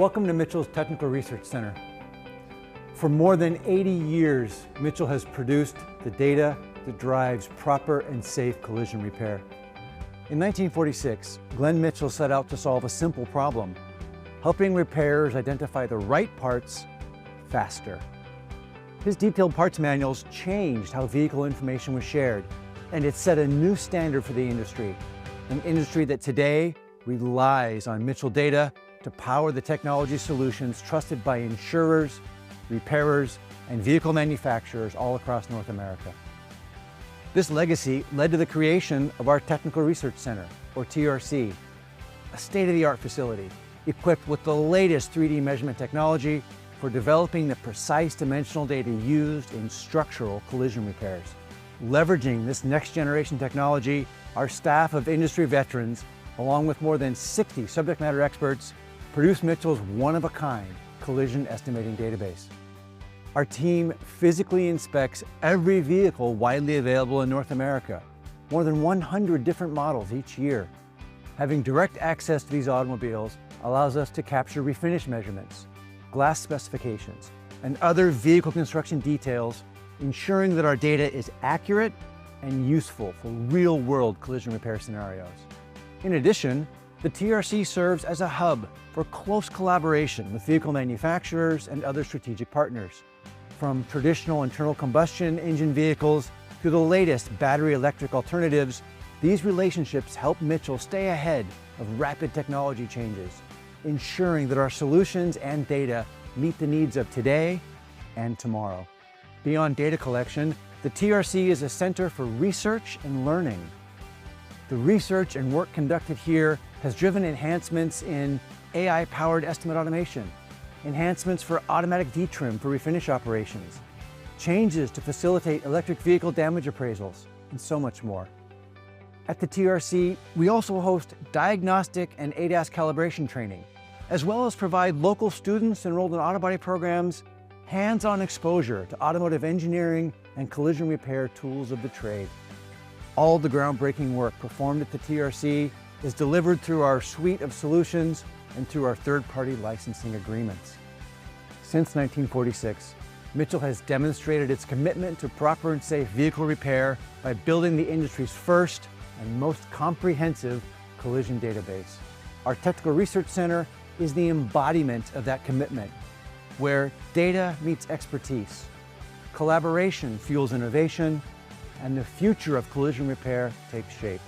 Welcome to Mitchell's Technical Research Center. For more than 80 years, Mitchell has produced the data that drives proper and safe collision repair. In 1946, Glenn Mitchell set out to solve a simple problem, helping repairers identify the right parts faster. His detailed parts manuals changed how vehicle information was shared, and it set a new standard for the industry, an industry that today relies on Mitchell data to power the technology solutions trusted by insurers, repairers, and vehicle manufacturers all across North America. This legacy led to the creation of our Technical Research Center, or TRC, a state-of-the-art facility equipped with the latest 3D measurement technology for developing the precise dimensional data used in structural collision repairs. Leveraging this next-generation technology, our staff of industry veterans, along with more than 60 subject matter experts, produce Mitchell's one-of-a-kind collision estimating database. Our team physically inspects every vehicle widely available in North America, more than 100 different models each year. Having direct access to these automobiles allows us to capture refinish measurements, glass specifications, and other vehicle construction details, ensuring that our data is accurate and useful for real-world collision repair scenarios. In addition, the TRC serves as a hub for close collaboration with vehicle manufacturers and other strategic partners. From traditional internal combustion engine vehicles to the latest battery electric alternatives, these relationships help Mitchell stay ahead of rapid technology changes, ensuring that our solutions and data meet the needs of today and tomorrow. Beyond data collection, the TRC is a center for research and learning. The research and work conducted here has driven enhancements in AI-powered estimate automation, enhancements for automatic detrim for refinish operations, changes to facilitate electric vehicle damage appraisals, and so much more. At the TRC, we also host diagnostic and ADAS calibration training, as well as provide local students enrolled in auto body programs hands-on exposure to automotive engineering and collision repair tools of the trade. All the groundbreaking work performed at the TRC is delivered through our suite of solutions and through our third-party licensing agreements. Since 1946, Mitchell has demonstrated its commitment to proper and safe vehicle repair by building the industry's first and most comprehensive collision database. Our Technical Research Center is the embodiment of that commitment, where data meets expertise, collaboration fuels innovation, and the future of collision repair takes shape.